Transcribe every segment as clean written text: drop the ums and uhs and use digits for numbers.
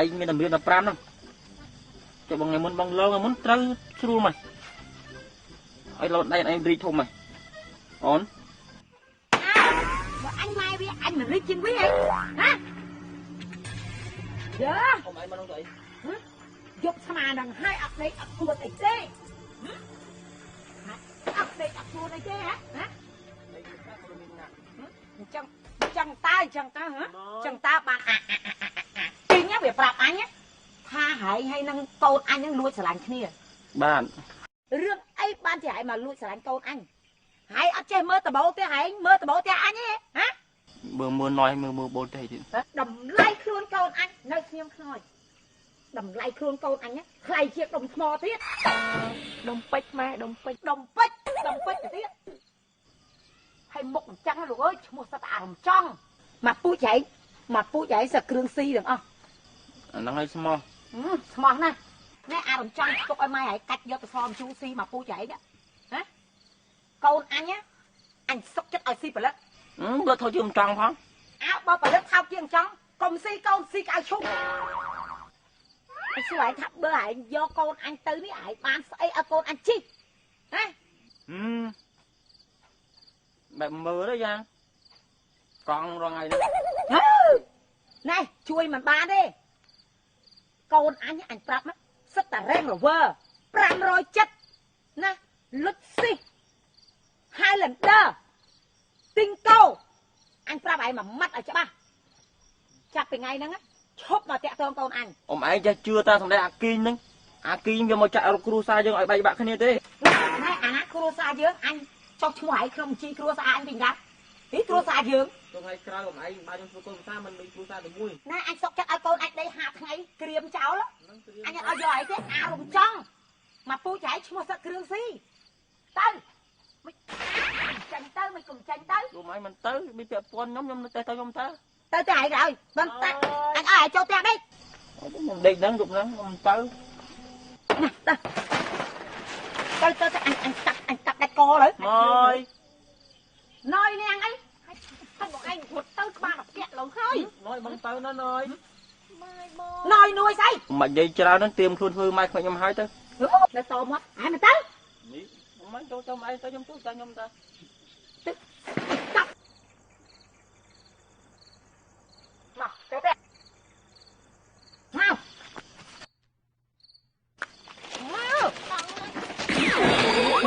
anh mới làm việc làm pram lắm cho bằng ngày muốn bằng lâu ngày muốn trâu chua mày anh lột đây anh đi thùng mày ổn anh mai với anh mà đi trên quý ấy hả dạ không anh mà đâu vậy dục mà đằng hai ập đây ập thua này chứ ập đây ập thua này chứ hả chẳng ta hả chẳng ta bạn chính nhá việc bạc anh nhá tha hay năng tôn anh năng lui sờ lạnh kia bạn rương ấy ban thì hãy mà lui sờ lạnh tôn anh hãy ở trên mơ tờ bố thế hãy mơ tờ bố thế anh ấy hả mưa nói mưa bố thế chứ đầm lay khuôn tôn anh nơi khiêm thôi đầm lay khuôn tôn anh nhá lay chiếc đồng mò tiết đồng pích tiết hay một trăng rồi ơi một sao tả đồng trong mà pú chảy sợ kêu si được không nó hay small small này nè đồng trong cục ai mai hãy cắt vô từ form chú si mà pú chảy đó hả con anh nhá anh sốc chất ai si phải lắm bữa thôi chứ không trăng không áo bao phải lắm thao chiên trong cùng si con si cao chung anh sư hãy thắp bữa hãy do con anh tới với hãy bán ấy ở con anh chi hả mẹ mơ đấy Giang con rồi ngày này chui mình ba đi con anh prap á rất là reng rồi vơ pram rồi chất nè Lucy Highlander tinh câu anh prap ấy mà mắt ở chỗ ba chặt từ ngày nắng á chốt mà tẹt tôm con anh ông ấy chưa ta thằng đây Akin giờ mà chạy cruza chứ ai bay bạn cái thế này cruza chứ anh cho chú hải không chi cruza anh bình gặp tí cruza dương tôi hay cry của anh bao nhiêu con ta mình cruza được vui nè anh sọc chắc con anh đây hạt ngày kiềm cháu lắm anh ở giỏi thế đồng trong mà phu chảy chú mà sợ kêu gì tới mày cùng tranh tới rồi mày mình tới bị tiệp con nhóm tới nhóm ta tới chạy rồi bên anh ở cho tẹt đi đi nắng rụng nắng mình tới anh cặp đặt co đấy nói nè anh ấy thằng bọn anh một tới ba đọc kẹt lắm thôi nói bằng tới nó nói nuôi say mà dây chào nó tiêm khuôn hư mai phải nhầm hai tới nó to mất ai mà tới mấy cho mày tới nhầm chút cho nhầm ta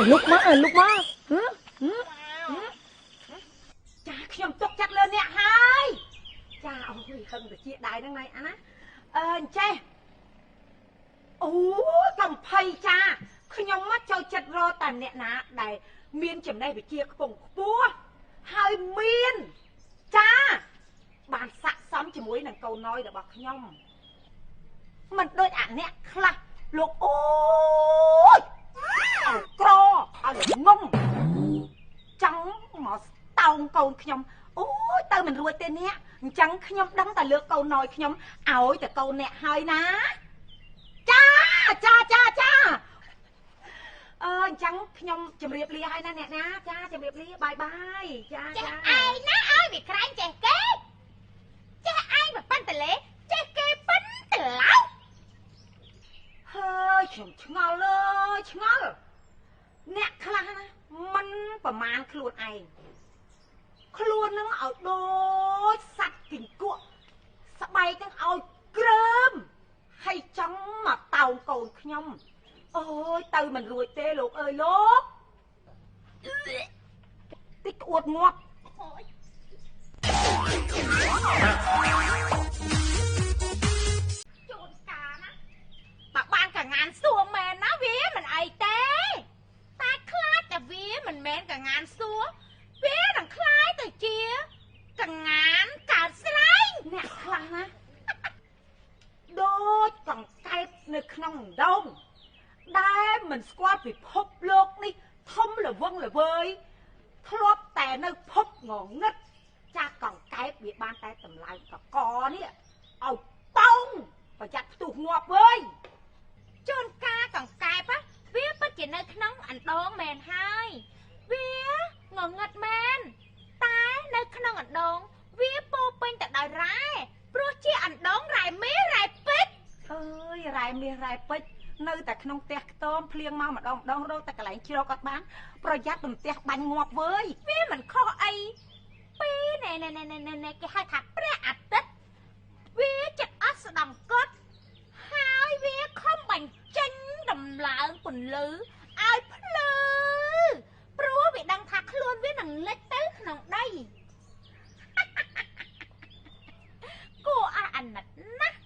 lúc má chaខ្ញុំទុកចិត្តលើអ្នកហើយចាអូយហឹងទៅជាដៃហ្នឹងណៃអាណាចេះអូកំភៃចាខ្ញុំមកចូលចិត្តរកតែអ្នកណាដែលមានចំណេះវិជ្ជាខ្ពង់ខ្ពស់ហើយមានចាបានស័ក្តិសមជាមួយនឹងកូនน้อยរបស់ខ្ញុំមិនដូចអាអ្នកខ្លះលោកអូយក្រឲ្យងងចង់មកតោងកូនខ្ញុំអូយទៅមិនរួចទេអ្នកអញ្ចឹងខ្ញុំដឹងតែលើកកូនน้อยខ្ញុំឲ្យតែកូនអ្នកហើយណាចាអញ្ចឹងខ្ញុំជម្រាបលាហើយណាអ្នកណាចាជម្រាបលាបាយចាឯណាឲ្យវាក្រាញ់ចេះគេចេះឯងមកប៉ិនតលេចេះគេប៉ិនតឡោហើយខ្ញុំឆ្ងល់អ្នកខ្លះណាមិនប្រមាណខ្លួនឯងខ្លួននឹងឲ្យដូចសត្វគីង្គក់ស្បែកនឹងឲ្យក្រើមហើយចង់មកតោងកូនខ្ញុំអូយទៅមិនរួចទេលោកអើយលោកតិចក្អួតងាប់ជួនកាណាបើបានកងានសួរមែនណាវាមិនអីទេតែខ្លាចតែវាមិនមែនកងានសួរវានឹងខ្លាយទៅជាកងានកើតស្រែងអ្នកខ្លះណាដូចកង្កែបនៅក្នុងដងដែលមិនស្គាល់ពិភពលោកនេះធំល្វឹងល្វើយធ្លាប់តែនៅភពងងឹតចាស់កង្កែបវាបានតែតម្លើងកកនេះឲ្យប៉ោងប្រយ័ត្នផ្ទុះងាប់វើយជួនកាកង្កែបវាពិតជានៅក្នុងអណ្ដូងមែនហើយវាងងឹតមែនតែនៅក្នុងអណ្ដូងវាពោពេញទៅដោយរ៉ែព្រោះជាអណ្ដូងរ៉ែមេរ៉ែពេជ្រ ែមាសរ៉ែពេជ្រនៅតែក្នុងផ្ទះខ្ទមភ្លៀងមកម្ដងរកតែកន្លែងជ្រកអត់បានប្រយ័ត្នបន្ទះបាញ់ងាប់វើយវាមិនខុសអីពីណែគេហៅថាព្រះអាទិត្យវាចិត្តអត់ស្ដំកត់ហើយវាខំបញ្ចេញដំឡើងពន្លឺឲ្យភ្លឺព្រោះវាដឹងថាខ្លួនវានឹងលិចទៅក្នុងដីគួរឲ្យអាណិតណាស់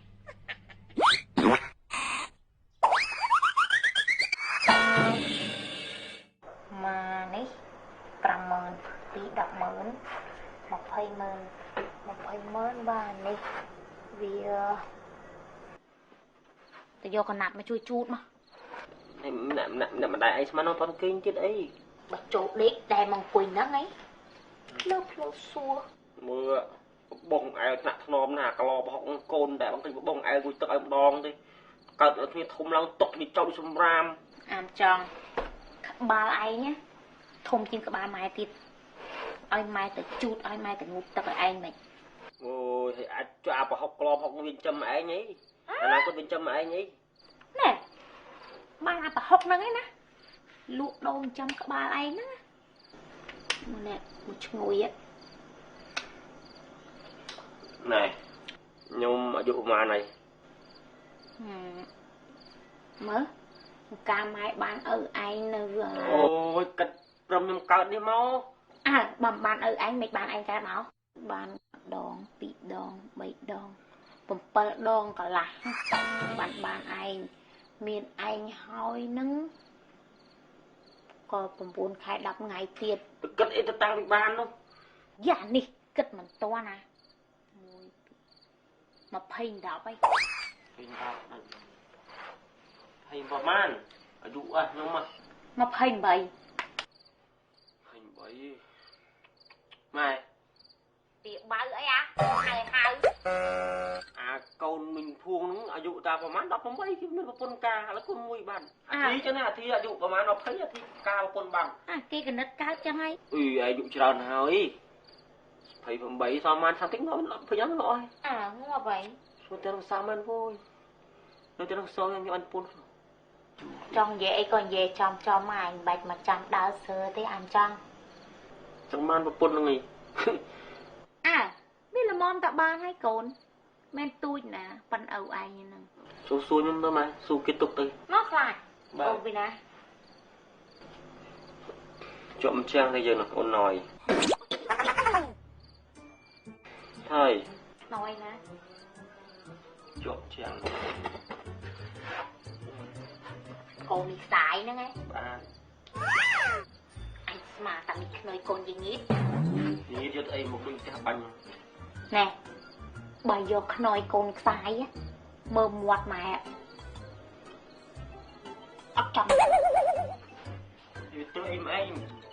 មកនេះ 50000 ពី100000 200000 200000បាទនេះវាទៅយកកណាត់មកជួយជូតមកអ្នកម្ដាយឯងស្មានអត់គេងទៀតអី បើចូលដេកតែមកអង្គុយហ្នឹងអីលើភ្លោសួរ មើលបងអែលថ្នាក់ធ្នមណាកឡបហុកកូនតែបងគិតបងអែលមួយទឹកឲ្យម្ដងទេកើតឲ្យគ្នាធំឡើងຕົកនេះចោលសម្រាម អានចង់ក្បាលឯងណាធំជាងក្បាលម៉ែទៀតឲ្យម៉ែទៅជូតឲ្យម៉ែទៅងូតទឹកឲ្យឯងមិន អូយហើយអាចចោលប្រហុកក្លបហុកវិញចំឯងអីអាណាគាត់វិញចំឯងអី ណែបានអាប្រហុកហ្នឹងឯណាលក់ដូរចំក្បាលឯងហ្នឹងមកនេះមកឈ្ងុយ ណែខ្ញុំអាយុប្រហែលហើយ មើលកាម៉ែបានឪឯងនៅ អូយកាត់ព្រមខ្ញុំកើតនេះមក អើបំបានឪឯងមិនបានឯងកើតមកបានដង2ដង3ដង7ដងកន្លះបានឯងមានឯងហើយនឹងក៏9ខែ10ថ្ងៃទៀត គិតអីទៅតាំងពីបាននោះ យ៉ានេះគិតមិនទាន់ណា1 20 10ហើយ ពេញដល់ហើយប្រហែលអាយុខ្ញុំមក 28 ម៉ែ ពីបើអីអាហៅ អាកូនមីងភួងហ្នឹងអាយុតាប្រហែល18គឺមានប្រពន្ធការឥឡូវគុំមួយបានអាធីចឹងណាអាធីអាយុប្រហែល20អាធីការប្រពន្ធបាន គេកណិតកើតចឹងហើយ អីអាយុច្រើនហើយ28សមបានថាតិចងាប់ភញអត់ងាប់ហើយ ងាប់ហើយ ស្ទើរទៅសាមមិនវយនៅទៅសងខ្ញុំអត់ពុន ចង់និយាយអីក៏និយាយចំមកអញបាច់មកចាំដើរសើទេអញចង់ ចឹងបានប្រពន្ធហ្នឹងឯង វាល្មមតបានហើយកូនមែនទូចណាប៉ិនឪឯងហ្នឹង សួរខ្ញុំទៅម៉ែស៊ូគេទុកទៅ មកខ្លាចអូនពីណា ជាប់ជាងទៅយើងអូនណយហើយក ណយណា ជាប់ជាង កូននេះខ្សាយហ្នឹងឯង បាទ អញស្មាតាមីខ្នុយកូនយងៀត នេះយកអីមកដូចផ្ទះបាញ់ ណែបើយកខ្នុយកូនខ្សាយមើលមាត់ម៉ែអត់ចំ យូរទៅអីម៉ែ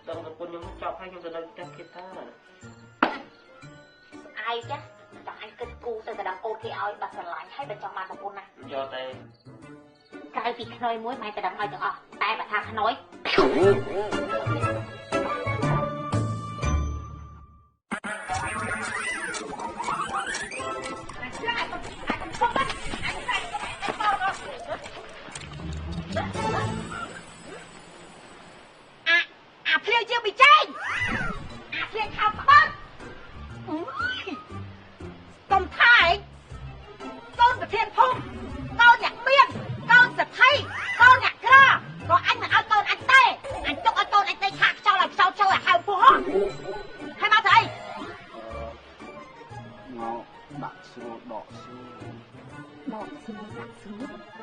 ដឹងប្រពន្ធខ្ញុំចាប់ឲ្យខ្ញុំទៅនៅផ្ទះគេតា ស្អែកចាចង់អញគិតគូទៅកណ្ដាំកូនគេឲ្យបាត់ស្រឡាញ់ហើយបើចង់បានប្រពន្ធណា យកតែ ក្រៅពីខ្នុយមួយម៉ែទៅដឹងឲ្យទាំងអស់តែបើថាខ្នុយ ភ្លៀងជាងពីចេញភ្លៀងខោក្បត់កុំថាឯងកូនប្រធានភូមិកូនអ្នកមានកូនសភ័យកូនអ្នកក្រក៏អញមិនឲ្យកូនអញទេអញទុកឲ្យកូនអញទៅឆាកខ្យល់ឲ្យខ្សោចូលឲ្យហៅពោះហើយមកទៅអី មកដាក់ស្រួលដកស្រួល ដកស្រួលដាក់ស្រួល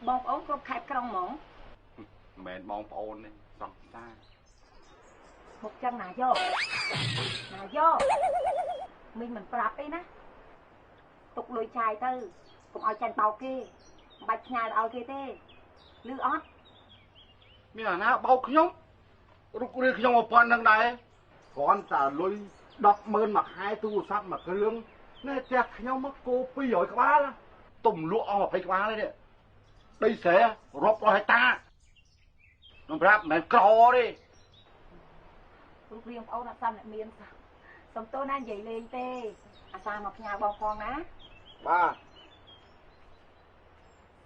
បងប្អូនគ្រប់ខេត្តក្រុងហ្មង មែនបងប្អូននេះសង្សារ មកចឹងណាយកមីងមិនប្រាប់អីណាទុកលុយចាយទៅកុំឲ្យចាញ់បោកគេមិនបាច់ផ្ញើឲ្យគេទេឮអត់ មានអាណាបោកខ្ញុំរូបរាងខ្ញុំមកប៉ុណ្្នឹងដែរ ហ còn ta lôi đọc mơn mặc 2 tu sắp mặc cái lương nè chẹt nhau mất cô bây giờ các bá đó tùng lụa ở phải các bá đây nè đây sẽ rộp rồi ta nó rap mẹ cò đi រូបរាងបងអូនអត់សមអ្នកមានសុំតូនណានិយាយលេងទេអាសាមកផ្ញើបងផងណា ba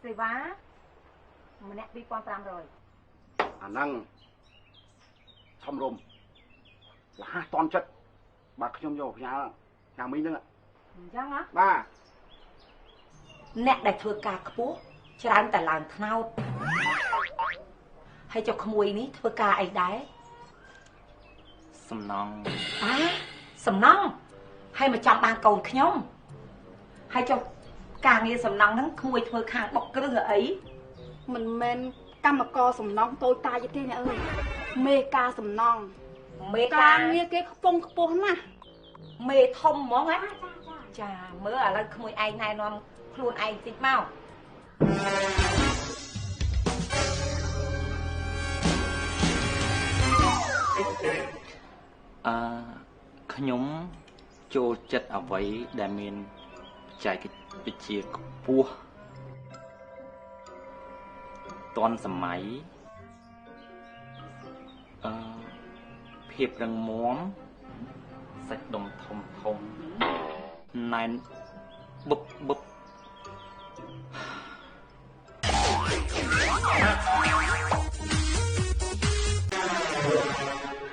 សេវាម្នាក់ 2,500 à năng thăm rôm là 2 ton chất bà không vô nhà mình nữa អញ្ចឹងណា ba អ្នកដែលធ្វើការខ្ពស់ច្រើនតែឡើងថ្នោតហើយចុះក្មួយនេះធ្វើការអីដែរ សំណង សំណងហើយមកចាំបានកូនខ្ញុំហើយចុះការងារសំណងហ្នឹងក្មួយធ្វើខាងបុកគ្រឹះអី មិនមែនកម្មករសំណងតូចតាចទេអ្នកអើយមេការសំណង មេ កា ការ រងារគេខ្ពង់ខ្ពស់ណាស់ មេធំហ្មងណាចាមើលឥឡូវក្មួយឯងណែនាំខ្លួនឯងតិចមក ខ្ញុំចូលចិត្តអ្វីដែលមានបច្ចេកវិទ្យាខ្ពស់ទាន់សម័យភាពរឹងមាំសាច់ដុំធំធំណែនបឹបបឹប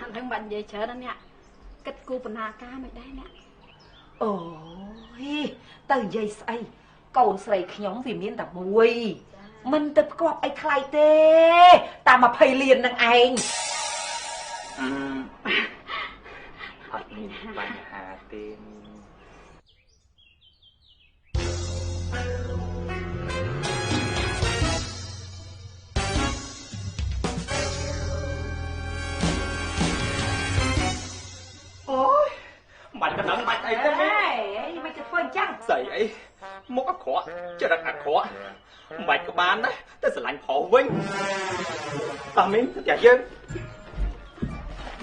អត់ដឹងបាត់និយាយច្រើនណាស់អ្នកគិតគូបណ្ណាការមិនដែរអ្នក អូយទៅនិយាយស្អីកូនស្រីខ្ញុំវាមានតែមួយមិនទៅផ្គាប់អីខ្លៃទេតាម20លាននឹងឯង អត់មានបញ្ហាទេ អូយបាច់កណ្ដឹងបាច់អីទេ ហេមិនទៅធ្វើអញ្ចឹង ស្អីអីមុខអាក្រក់ចរិតអាក្រក់បាច់ក៏បានដែរតែស្រឡាញ់ប្រុសវិញតោះមីងទៅផ្ទះយើង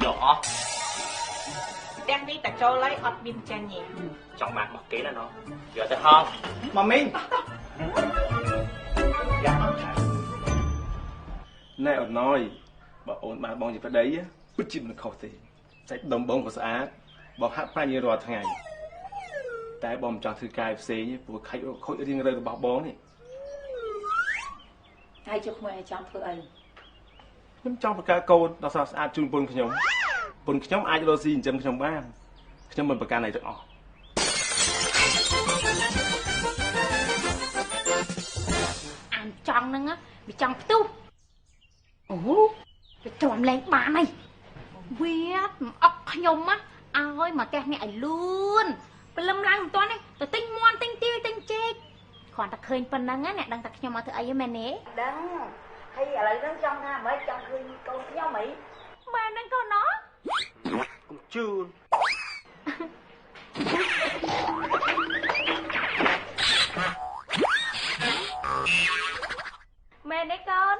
យកអស់ ទាំងនេះតែចូលហើយអត់មានចាញ់ទេ ចង់បានរបស់គេណាណោះយកទៅហោមកមីងយ៉ាណែអត់ណយបើអូនបានបងជាប្តីពិតជាមិនខុសទេសាច់ដុំបងក៏ស្អាតបងហាត់ប្រាញ់រាល់ថ្ងៃតែបងមិនចង់ធ្វើកាយផ្សេងព្រោះខាច់ខូចរៀងរើរបស់បងនេះ ហើយចុះក្មួយឲ្យចង់ធ្វើអី ខ្ញុំចង់បង្កើតកូនដ៏ស្រស់ស្អាតជូនពុនខ្ញុំអាចរកស៊ីចិញ្ចឹមខ្ញុំបានខ្ញុំមិនប្រកាន់អីទាំងអស់ អានចង់ហ្នឹងវាចង់ផ្ទុះអូវាទ្រាំលែងបានហើយវាមិនអប់ខ្ញុំឲ្យមកកេះអ្នកឲ្យលឿនព្រលឹមឡើងមិនទាន់ទេទៅទិញមន់ទិញទាយទិញចេកគ្រាន់តែឃើញប៉ុណ្ណឹងអ្នកដឹងតែខ្ញុំមកធ្វើអីមែនទេ ដឹងហើយឥឡូវហ្នឹងចង់ថាម៉េចចង់ឃើញកូនខ្ញុំអី មែនហ្នឹងកូនណោះ កុំជឿន មែនទេកូន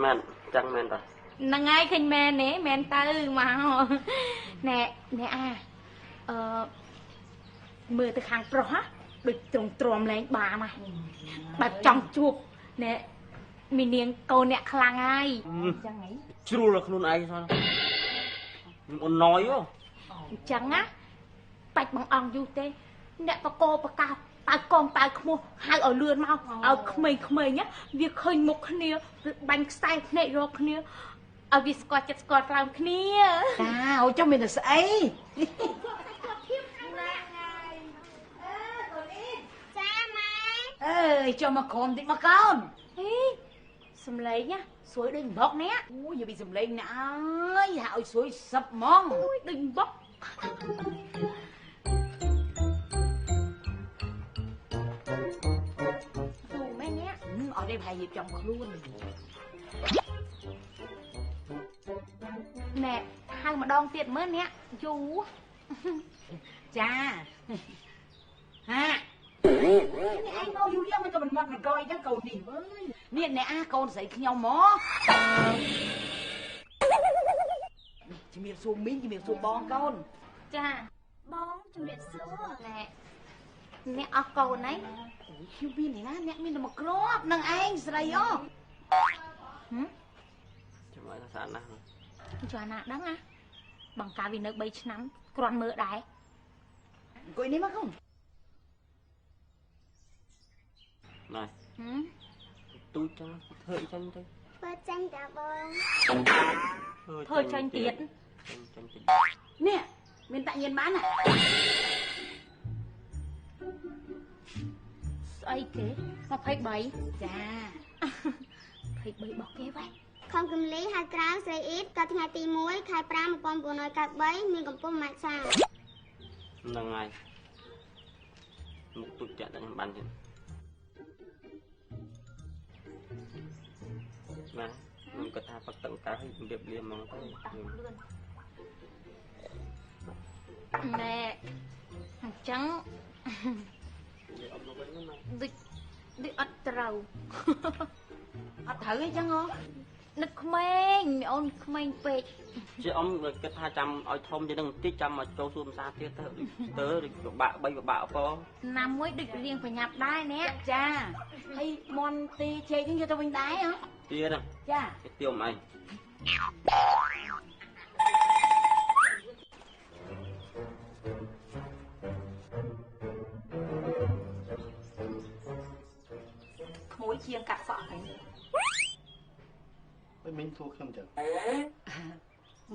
មែនចឹងមែនតា ហ្នឹងហើយឃើញមែនទេមែនទៅមកណែមើលទៅខាងប្រុសដូចទ្រាំលែងបានហ่ะបែបចង់ជួបណែមីនាងកូនអ្នកខ្លាំងហើយ ចឹងហី ជ្រុលដល់ខ្លួនឯងសោះខ្ញុំអូនណយហ៎ អញ្ចឹងបាច់បងអង្គយូរទេអ្នកបកបកាបើកងបើខ្មោះហៅឲ្យលឿនមកឲ្យក្មេងៗវាឃើញមុខគ្នាបាញ់ខ្សែភ្នែករកគ្នាឲ្យវាស្គាល់ចិត្តស្គាល់ក្រោមគ្នា ចាអូចុះមានតែស្អី ចាម៉ែ អើយចុះមកក្រុមតិចមកកូន ហេសំឡេងស្រួយដូចបុកនេះ អូយពីសំឡេងណាអើយហាក់ឲ្យស្រួយសឹបហ្មង អូយដូចបុក ស៊ូមែននេះ អត់ទេប្រហែលរៀបចំខ្លួន ណែហៅម្ដងទៀតមើលនេះយូរ ចាហានេះឯងមកយូរយ៉ាងមិនក៏មិនមកកយចឹងកូននេះអើយនេះអ្នកអាកូនស្រីខ្ញុំហ្មង ជំរាបសួរមីងជំរាបសួរបងកូន ចាបងជំរាបសួរណែអ្នកអស់កូនហ្នឹង អូយខ្ញុំមាននេះណាអ្នកមានតែមកគ្រាប់នឹងឯងស្រីអូ ចាំឲ្យស្អាតណាស់ ចុះអាណាដឹងណាបងកាវានៅ3ឆ្នាំគ្រាន់មើលដែរ អង្គុយនេះមកកូន ណែទូចចឹងធ្វើអីចឹងទៅ ធ្វើចាញ់តាបង ធ្វើចាញ់ទៀត ចាញ់តិច នេះមានតាក់ញៀនបានណា ស្អីគេ23 ចា 23របស់គេវិញ ខំកំលីហៅក្រៅស្រីអ៊ីតក៏ថ្ងៃទី1ខែ5 1993មានកម្ពស់1.30 ម៉ែត្រ ហ្នឹងហើយមុខទូចចាក់តែខ្ញុំបានទៀតណាខ្ញុំគាត់ថាប៉ឹកតឹងតើឲ្យជម្រាបលាហ្មងទៅ ណែអញ្ចឹង និយាយអត់មកវិញណា ដូចអត់ត្រូវ អត់ត្រូវអីចឹងហ៎ នឹកក្មេងអូនក្មេងពេក ជាអ៊ំគិតថាចាំឲ្យធំជាងនឹងបន្តិចចាំមកចូលសួរភាសាទៀតទៅទៅពិបាក3ពិបាកអព ណាមួយដូចរៀងប្រញាប់ដែរអ្នក ចាហើយមន់ទីជែកនេះយកទៅវិញដែរហ៎ ទៀតណា ចា គេទៀមអី ក្មួយជាងកាត់សក់ហ្នឹង មិនមិញសួរខ្ញុំចឹង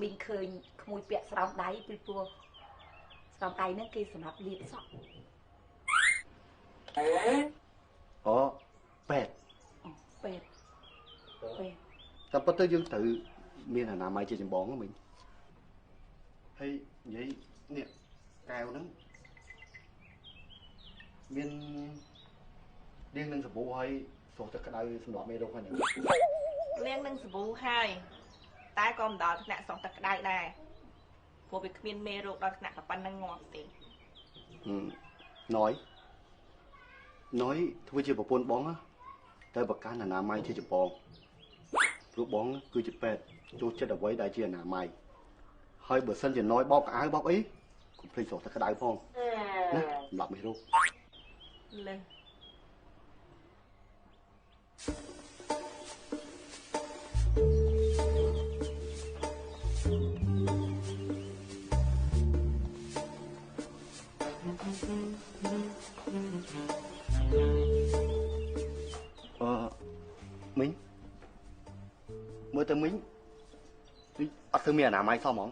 មីងឃើញក្មួយពាក់ស្រោមដៃពីព្រោះស្រោមដៃហ្នឹងគេសម្រាប់លាបសក់ អូពេទ្យ ពេទ្យពេទ្យ តែប៉ុន្តែយើងត្រូវមានអនាម័យជាចម្បងហ្នឹងមិញហើយនិយាយនេះកែវហ្នឹងមានរៀងនឹងសាប៊ូហើយស្រោះទឹកក្តៅសម្រាប់មេរោគហ្នឹង លាងនឹងសាប៊ូហើយតែក៏មិនដល់ថ្នាក់ស្រស់ទឹកក្តៅដែរព្រោះវាគ្មានមេរោគដល់ថ្នាក់តែប៉ុណ្្នឹងងាប់ទេ ណយធ្វើជាប្រពន្ធបងណាតែប្រកាន់អនាម័យជាចម្បងព្រោះបងគឺជាពេទ្យចូលចិត្តអ្វីដែលជាអនាម័យហើយបើសិនជាណយបោកកៅអៅបោកអីកុំភ្លេចស្រោះទឹកក្តៅផងណាសម្រាប់មេរោគ លើ មីងមើលទៅមីងអត់ទៅមានអនាម័យសោះហ្មង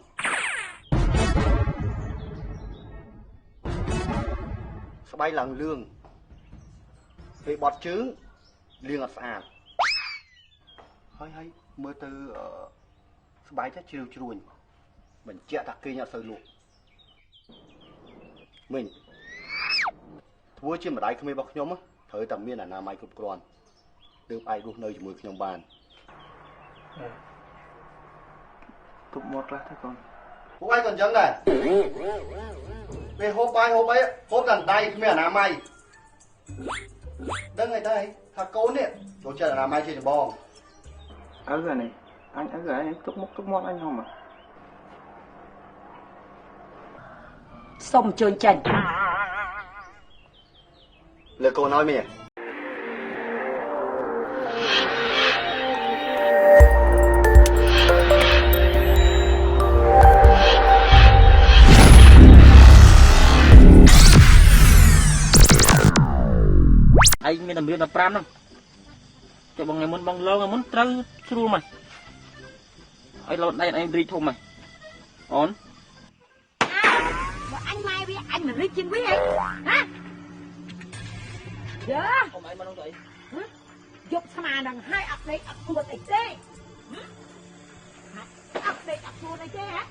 ស្បែកឡើងលឿងពេលបត់ជើងលាងអត់ស្អាតហើយមើលទៅស្បែកទៅជ្រាវជ្រួញបញ្ជាក់ថាគេអត់សូវលក់មីងធ្វើជាម្ដាយក្មេងរបស់ខ្ញុំត្រូវតែមានអនាម័យគ្រប់គ្រាន់ទើបអាចរស់នៅជាមួយខ្ញុំបានទុកមាត់ខ្លះទៅកូនពួកឯងក៏អញ្ចឹងដែរពេលហូបបាយហូបអីហូបតែដៃគ្មានអនាម័យដឹងអីដែរថាកូននេះចូលចិត្តអនាម័យជាចម្បងអើអានេះអញអើអានេះទុកមុខទុកមាត់អញហម សុំអញ្ជើញចេញ លើកូនឲ្យមីង ឯងមានតែមាន15ហ្នឹងចុះបងថ្ងៃមុនបងឡងថ្ងៃមុនត្រូវស្រួលមកឲ្យលោតដៃឯងរីកធំមកអូន បើអញម៉ែវាអញមិនរីកជាងវាហ៎ហ៎យើ អ៊ំឯងមកនោះទៅអី យកស្មានឹងឲ្យអត់ដេកអត់ខ្លួនអីទេអត់ដេកអត់ខ្លួនអីទេហ៎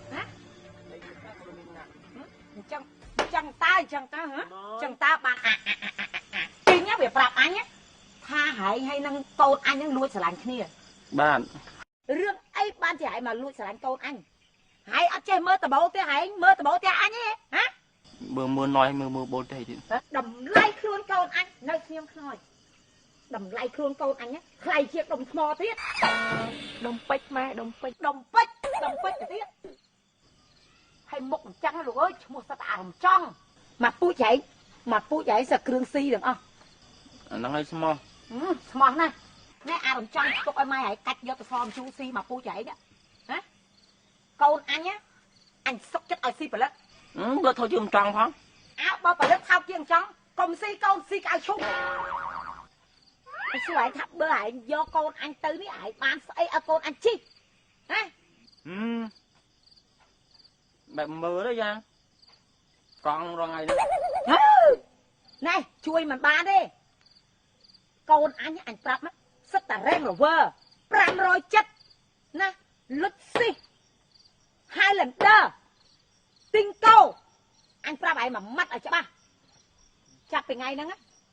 អញ្ចឹងតើហ៎អញ្ចឹងតើបានចេញវាប្រាប់អញថាហែងហើយនឹងកូនអញនឹងលួចស្រឡាញ់គ្នា បាន រឿងអីបានជាហែងមកលួចស្រឡាញ់កូនអញហែងអត់ចេះមើលតបោទេហែងមើលតបោទេអញទេហ៎ មើលណយមើលបូលទេទៀត តម្លៃខ្លួនកូនអញនៅខ្ញុំខ្នើយតម្លៃខ្លួនកូនអញថ្លៃជាងដុំថ្មទៀត ដុំពេជ្រម៉ែដុំពេជ្រ ដុំពេជ្រទៅទៀត មុខអញ្ចឹងលោកអើយឈ្មោះសត្វអារម្មណ៍ចង់មកពូចហៃសគ្រឿងស៊ីទាំងអស់ អាហ្នឹងឲ្យស្មោះ ស្មោះណាស់ណែអារម្មណ៍ចង់ទុកឲ្យម៉ែហៃកាច់យកទៅសមជូរស៊ីមកពូចហៃណាកូនអញអញសុកចិត្តឲ្យស៊ីផលិត បើថោជើងចង់ផង អើបើផលិតថោកជាងចង់កុំស៊ីកូនស៊ីកៅឈុំអញសួរឯងថាបើឯងយកកូនអញទៅនេះឯងបានស្អីឲ្យកូនអញជីកណា បែបមើលទៅយ៉ាងកង់រងថ្ងៃនេះ ណែជួយមិនបានទេកូនអញប្រាប់ណាសិតតែរេងរវើ570ណាលុចស៊ី Highlander ទីងកោអញប្រាប់ឯងមួយម៉ាត់ឲ្យច្បាស់ចាប់ពីថ្ងៃហ្នឹង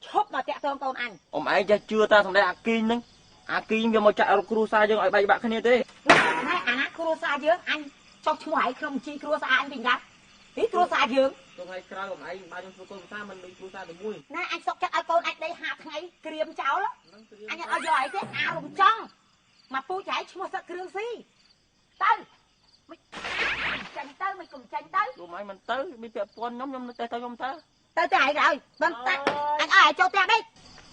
ឈប់មកតាក់ទងកូនអញ អ៊ំឯងចេះជឿតាសម្ដែងអាគីងហ្នឹងអាគីងយកមកចាក់រកគ្រូសាយើងឲ្យបែកបាក់គ្នាទេ ណែអាណាគ្រួសារយើងអញចុះឈ្មោះឯងក្នុងបញ្ជីគ្រួសារអញវិញដែរនេះគ្រួសារយើង ថ្ងៃក្រោយអ៊ំឯងបានខ្ញុំធ្វើកូនសាមិនដូចគ្រូសាតែមួយ ណែអញសុកចិត្តឲ្យកូនអញដេកហាថ្ងៃក្រៀមចោលអញអត់ឲ្យយកឯងទេអារំចង់មកពូចឯងឈ្មោះសឹកគ្រឿងស៊ីទៅមិនចាញ់ទៅមិនកុំចាញ់ទៅ លោកឯងមិនទៅមានពាក់ព័ន្ធខ្ញុំនៅតែទៅខ្ញុំទៅ ទៅឯងហើយមិនតែអញឲ្យចូលផ្ទះដេក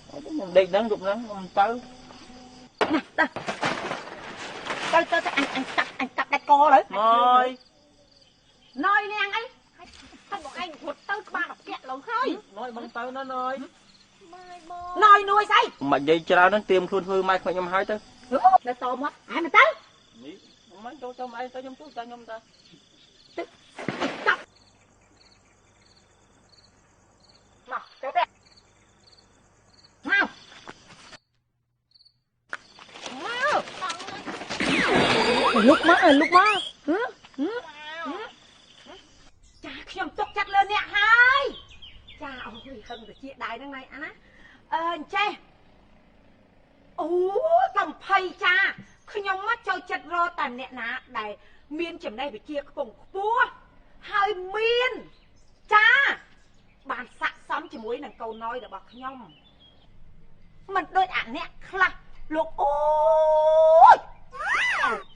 ខ្ញុំដេកហ្នឹងយប់ហ្នឹងខ្ញុំទៅ ទៅអញកាប់ដាច់កលើ ម៉យ ណយនាងអីហើយបងឯងរត់ទៅក្បាលតាក់ឡងហើយ ម៉យបងទៅណាណយ ណយនួយស្អី មិននិយាយច្រើនហ្នឹងទៀមខ្លួនធ្វើម៉ែខ្ញុំហើយទៅ ទៅតមកហែមិនទៅ នេះមិនចូលចាំឯងទៅខ្ញុំជួយតែខ្ញុំទៅ មកចូលផ្ទះមកលុកមកចាខ្ញុំទុកចិត្តលើអ្នកហើយចាអូយខឹងទៅជាដៃហ្នឹងណៃអាណាអញ្ចេះអូកំភៃចាខ្ញុំមកចូលចិត្តរកតែអ្នកណាដែលមានចំណេះវិជ្ជាខ្ពង់ខ្ពស់ហើយមានចាបានស័ក្តិសមជាមួយនឹងកូនน้อยរបស់ខ្ញុំមិនដូចអាអ្នកខ្លះលោកអូយ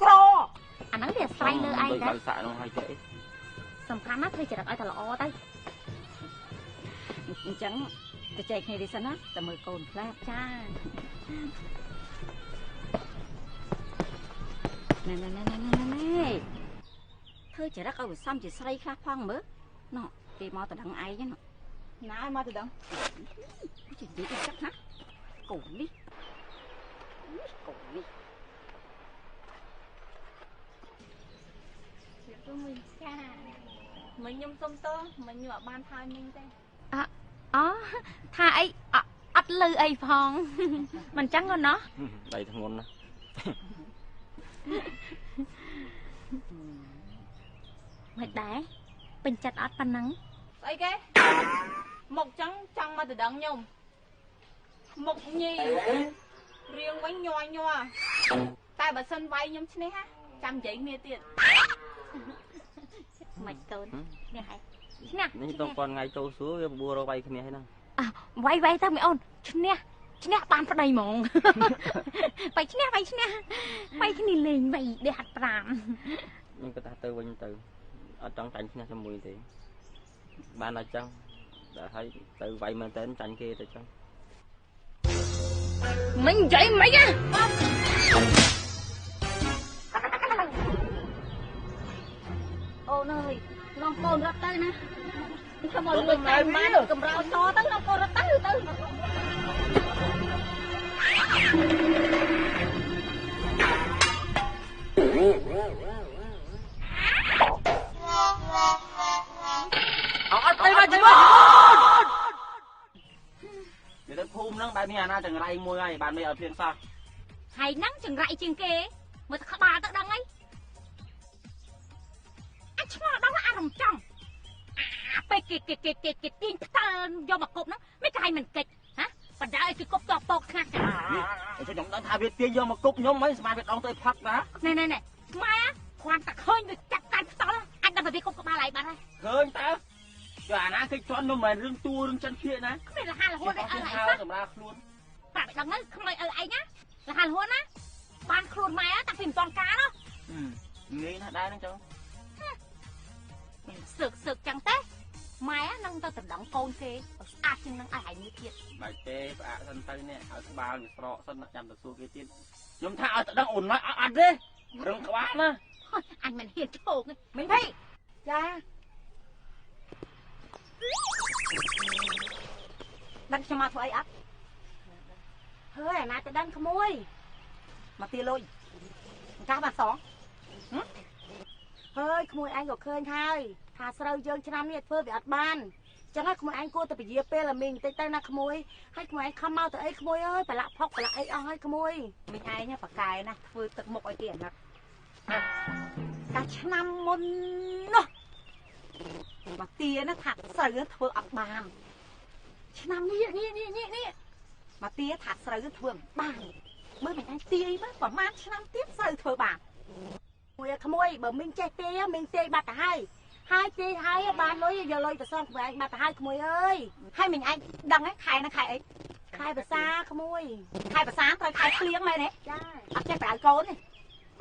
ក្រ អាហ្នឹងវាស្រ័យលើឯង ទៅ ដែរ សាក់នោះហើយចេះ សំខាន់ណាស់ធ្វើចរិតឲ្យតែល្អទៅអញ្ចឹងទៅចែកគ្នានេះសិនណាតែមើលកូនខ្លះចាណែធ្វើចរិតឲ្យវាសមជាស្រីខ្លះផងមើលណោះគេមកទៅដឹងឯងណាណាឲ្យមកទៅដឹងជិះនិយាយទៅចាស់ណាកូននេះទៅមួយចាមិញខ្ញុំសុំទោសមិញខ្ញុំអត់បានថយមិញទេអូថាអីអត់លឺអីផងមិនចឹងទេណោះ ដៃធ្ងន់ណាស់ មិនដែរពេញចិត្តអត់ប៉ុណ្ណឹង ស្អីគេមុខចឹងចង់មកទៅដឹងខ្ញុំមុខញីរៀងវិញញ័រតែបើសិនវាយខ្ញុំឈ្នះហ่ะចាំនិយាយគ្នាទៀត មិនកូននេះហើយឈ្នះ នេះតោះប៉ុនថ្ងៃចូលសួរវាបបួររកវាយគ្នាហើយហ្នឹង វាយទៅមីអូនឈ្នះបានប្តីហ្មងវាយឈ្នះវាយគ្នាលេងវាយដេះហាត់ប្រាំ ខ្ញុំក៏ថាទៅវិញទៅអត់ចង់ចាញ់ឈ្នះជាមួយទេបានតែចឹងដល់ហើយទៅវាយមែនតើចាញ់គេទៅចឹង មិញនិយាយមិនហ៎អូនអើយឡងកូនរត់ទៅណាខ្ញុំមកលួចតែបានកម្រោចតទៅឡងកូនរត់ទៅអត់ទៅមកជីវិតទៅភូមិហ្នឹងបែបនេះអាណាចង្រៃមួយហើយបានមិនឲ្យព្រៀងសោះ ហើយហ្នឹងចង្រៃជាងគេមើលទៅក្បាលទៅដឹងអីអាចឆ្ងល់ដល់អារម្មណ៍ចង់ពេលគេទាញផ្ទើយកមកគប់ហ្នឹងមិនកាយមិនកិច្ចហ៎បណ្ដោយគេគប់តបតកខ្លះចា ខ្ញុំដឹងថាវាទាញយកមកគប់ខ្ញុំហីស្មាវាដងទៅផឹកណា ណែខ្មែរគ្រាន់តែឃើញវាចាក់កាន់ផ្ទល់អាចដឹងថាវាគប់ក្បាលឯងបានហើយ ឃើញតើજોអាណាគេជន់នោះមិនមែនរឿងតួរឿងចិនភៀកណា គ្មានរហ័សរហួនអីឲ្យឯង សម្រាប់ខ្លួន ប្រាប់ឲ្យដឹងទៅខ្មោចឲ្យឯងណារហ័សរហួនណាបានខ្លួនម៉ែតាំងពីមិនតន់ការនោះ ងាយណាស់ដែរហ្នឹងចឹង មិន នគេស្អាតជាងនឹងឯងនេះទៀត បាច់ទេផ្អាកសិនទៅនេះឲ្យក្បាលវាស្រកសិនចាំទៅសួរគេទៀតខ្ញុំថាឲ្យទៅដឹងអូនមកអត់ទេរឹងក្បាលណា អញមិនហ៊ានឈោកមិញនេះចាដឹងខ្ញុំមកធ្វើអីអត់ហើយអាណាទៅដឹងក្មួយមកទាលុយកាសបានសងហើយក្មួយឯងក៏ឃើញហើយថាស្រូវយើងឆ្នាំនេះធ្វើវាអត់បានចឹងហើយក្មួយឯងគួរតែពជាពេលតែមីងបន្តិចទៅណាក្មួយហើយក្មួយឯងខំមកទៅអីក្មួយអើយប្រឡាក់ផុកប្រឡាក់អីអស់ហើយក្មួយមីងឯងប៉ាកែណាធ្វើទឹកមុខឲ្យគេអាណិតកាលឆ្នាំមុននោះមកទាណាថាស្រូវធ្វើអត់បានឆ្នាំនេះមកទាថាស្រូវធ្វើបានមើលមីងឯងទាយមើលប្រហែលឆ្នាំទៀតស្រូវធ្វើបានមួយក្មួយបើមីងចេះទេមីងទេបាត់ទៅហើយទេហើយបានលុយយកលុយទៅសងក្មួយឯងបាត់ទៅហើយក្មួយអើយហើយមីងឯងដឹងហ៎ខែណាខែអីខែភាសាក្មួយខែភាសាត្រូវខែភ្លៀងមែនទេចាអត់ចេះប្រៅកូនទេ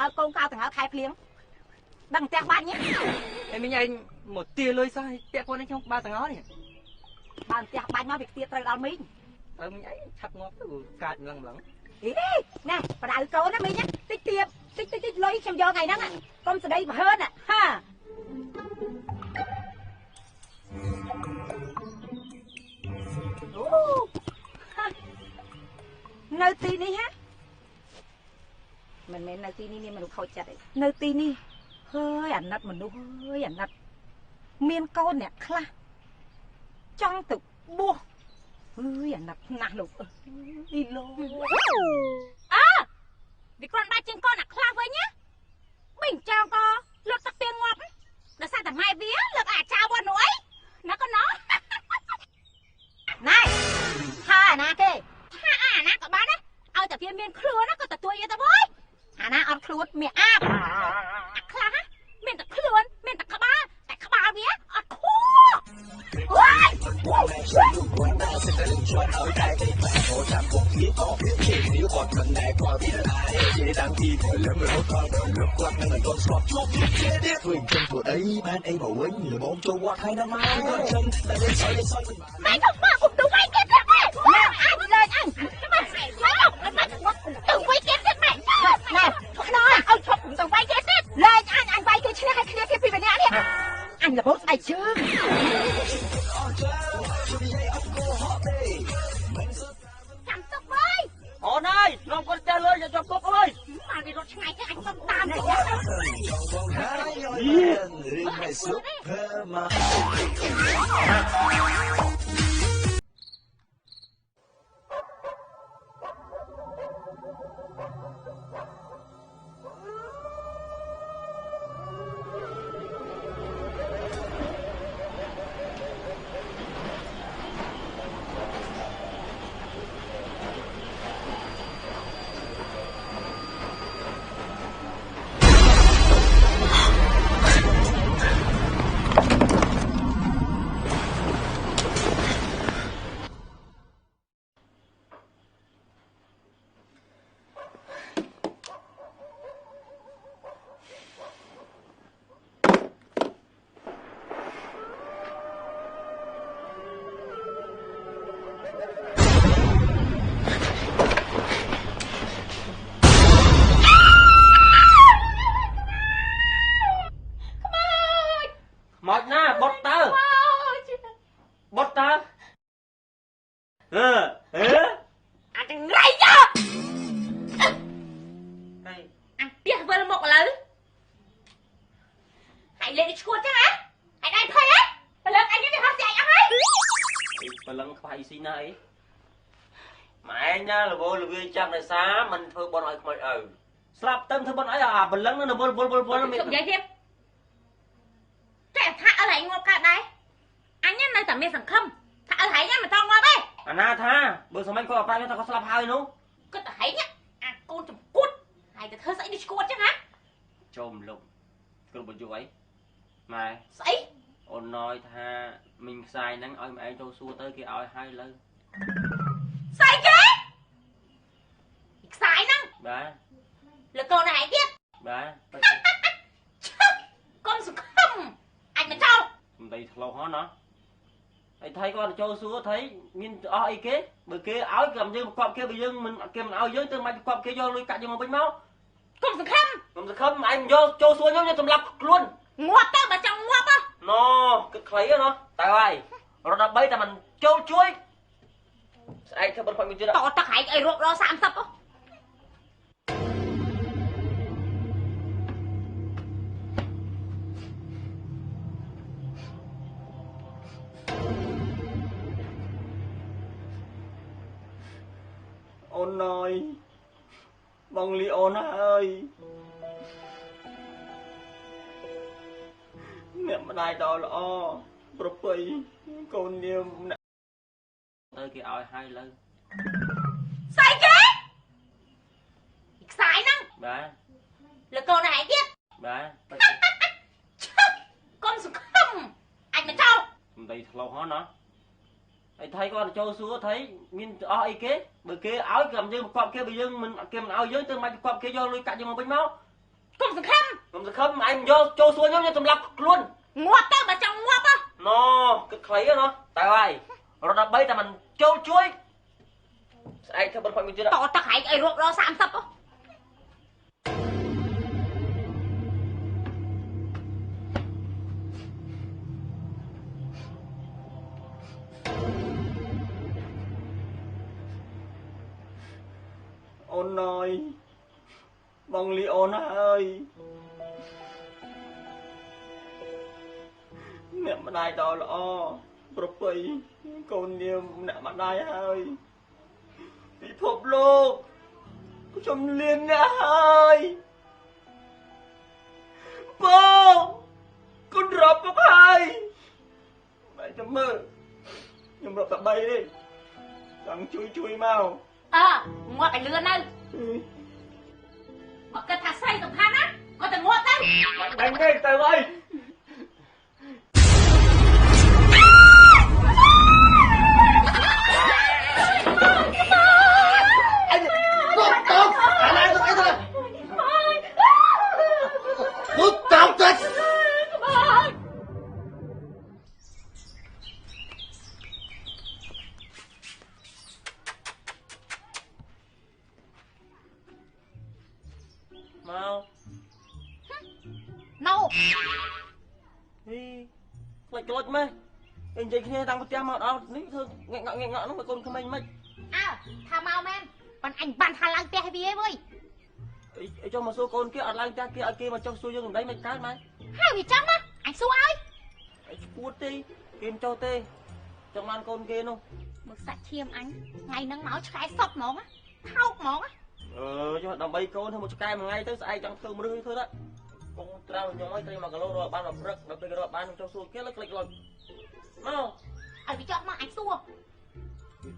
ឲ្យកូនកៅទាំងខែភ្លៀងដឹងផ្ទះបាញ់នេះហើយមីងឯងមកទាលុយសោះពាក់កូននេះខ្ញុំបើទាំងអស់នេះបើផ្ទះបាញ់មកវាខ្ទៀតត្រូវដល់មីងហើយមីងឯងឆាប់ងាប់ទៅកាចម្លឹងអីណែប្រៅកូនណាមីងតិចទៀតតិចលុយខ្ញុំយកថ្ងៃហ្នឹងកុំស្ដីប្រហើនហាអូនៅទីនេះហ៎មិនមែននៅទីនេះមានមនុស្សខូចចិត្តទេនៅទីនេះហើយអាណិតមនុស្សហើយអាណិតមានកូនអ្នកខ្លះចង់ទៅបួសហើយអាណិតណាស់លោកអីលោកវាគ្រាន់តែជាងកូនអ្នកខ្លះវិញណាមិនចង់ក៏លុតទឹកទៀងងាប់ដោយសារតែម៉ែវាលើកអាចៅវត្តនោះអីណាកូនណោណែថាអាណាគេថាអាណាក៏បានដែរឲ្យតែវាមានខ្លួនណាក៏ទទួលយកទៅវិញអាណាអត់ខ្លួនមានអាបអាខ្លះមានតែខ្លួនមានតែក្បាលតែក្បាលវាអត់ខួរអូយធ្វើចឹងធ្វើអីបានអីមកវិញល្មមចូលវត្តហើយណាម៉ែក៏ចឹងតែវាសយម៉ែក៏មកគុំទៅវិញគេទៀតម៉ែអញលើអញម៉ែទៅវិញគេទៀតម៉ែណែខ្នើឲ្យឈប់ទៅវិញគេទៀតលេងអញវាយគេឈ្នះឲ្យគ្នាគេពីម្នាក់នេះអញល្មមស្អែកជើងចាំទុកវិញ អូនអើយខ្ញុំគាត់ចេះលុយយកពុកអើយ បានវារត់ឆ្ងាយទៅអញសុំតាមនេះ រឿងមិនសុខភើមក ណាលវលវាចាំដោយសារមិនធ្វើបន់ឲ្យខ្មោចឪស្លាប់ទៅធ្វើបន់ឲ្យអាបលឹងនៅវល់មាននិយាយទៀតតែថាអើឯងងាប់កើតដែរអញនៅតែមានសង្ឃឹមថាអើឯងមិនតងាប់ទេអាណាថាបើសម័យគាត់អប្រាញ់ថាគាត់ស្លាប់ហើយនោះគាត់តែឯងអាកូនចំគួតហើយទៅធ្វើស្អីនេះឈួតចឹងហ៎ចូលមលុបគ្រប់បញ្យុអីម៉ែស្អីអូនណយថាមីងខ្សាយហ្នឹងឲ្យម្អែងចូលសួរទៅគេឲ្យហើយលើស្អីគេខ្សែហ្នឹងបាទលើកូនឯងទៀតបាទកូនសង្ឃឹមអញមិនចោលសំដីធ្លោហ៎ណា thầy con cho xuống thấy min ai kế bởi kế áo cầm dương quặp kia bây giờ mình kiếm áo dưới tương mai quặp kia do lui cạn cho một bánh máu không được không anh vô cho xuống nhau như tầm lập luôn ngoặt tao mà trong ngoặt á nó cứ thấy nó tại ai rồi đập bay ta mình trâu chuối anh theo bên phải mình chưa tao tao hãy ai ruột đó sạm sập á ôn ơi mong ly ôn ơi mẹ mà đai đó là o bro pây con niêm tới kia ơi hai lần sai kế sai năng bà là con này biết bà con sụp không anh mà trâu đây lâu hết nó thầy con cho xuống thấy min ai kế bởi kế áo cầm dương quặp kia bây giờ mình kiếm áo dưới tương mai quặp kia do lui cạn cho một bánh máu không không được không anh vô cho xuống nhau như tầm lập luôn ngoặt tao mà trong ngoặt á nó cứ thấy nó tại ai rồi đập bay ta mình trâu chuối anh theo bên phải mình chưa tao tao hãy ai ruột đó sạm sập á ôn ơi mong ly ôn ơi mẹ mà đai đó là o bro pây con niêm mẹ mà đai ơi bị thộp lô trong liên ơi bố con rộp có hai mẹ chấm mơ nhưng rộp tập bay đi thằng chui mau ngoặt cái lươn đâu mà cái thằng say tụi hắn á có thể ngoặt đâu đánh ngay tao ơi mau nâu đi lệch mày anh chơi kia đang có tiếng mà đó ní thôi nghe ngọ nó mà con không anh mấy thà mau men còn anh bàn hà lang te hay bia với cho một số con kia ở lang ta kia mà trong số dương đấy mày cái mày hai vị trăm á anh xua ơi anh buốt đi kim cho tê trong ăn con kia không một sạch chiêm anh ngày nắng máu trái sọc món á thao món á cho đầm bay con thôi một cái mà ngay tới ai chẳng thương một đứa thôi đó con trao nhóm mấy tay mà cái lô rồi ban làm rất đập cái rồi ban trong số kia lệch rồi mau anh bị chọn mà anh xua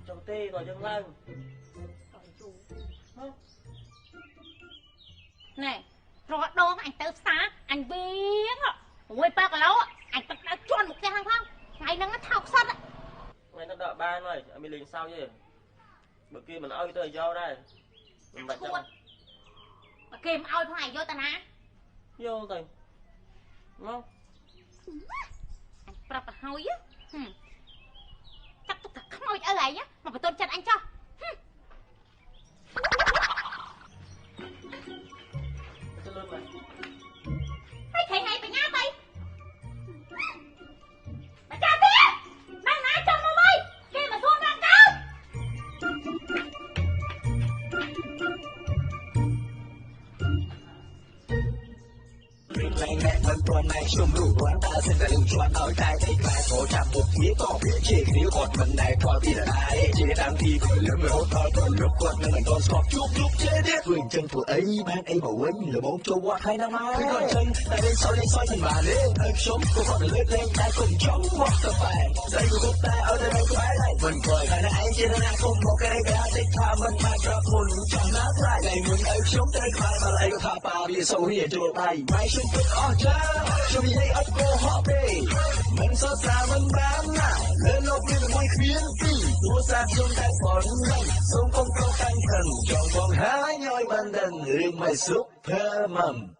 trong tê rồi dân lang này rồi đó anh tới xa anh biết rồi quay ba cái lấu anh tập đã chọn một cái hàng không ngày nắng nó thao sắt á ngày nó đợi ba rồi anh bị liền sao chứ bữa kia mình ơi tới do đây mình bật cho mà kìm ơi phải vô ta nè vô tình không anh bật hơi á chắc tôi thật không ơi ở lại nhá mà phải tôn chân anh cho thầy phải nhá mày mày cha tía mày nãy chân mà mày kia mà xuống ra cao Này nèมันปลอมในช่วงรูปร้านตาเส้นแต่ลืมชวนเอาใจที่กลายโผล่จับบุกนี้ก็เพียงเชี่ยนิ้วกดมันในพอที่จะได้เชี่ยดังทีคนลืมไม่รู้ตอนคนลุกกดมันเหมือนโดนสอบจุกเชี่ยเด็ดquyền chân của ấy ban ấy bảo quên là bốn châu qua hai năm mai còn chân tại đây soi thành bà lên ơi sống cô còn lướt lên ta cùng chống một tập bài dây của chúng ta ở đây có ai lại mình cười và nãy trên nó không một cái bé tích tha mình mà gặp một trong lá lại ngày mình ấy sống tới khai mà lại có thà bà bị sâu hiền cho tay mai xuống với ó cha cho mình hay ấp cô họ bê mình so xa mình bám nào lên lộc lên môi khiến gì mua xa trong tay phòn mình sống không có căng thẳng chọn con hái nhoi ban đần riêng mày xúc thơ mầm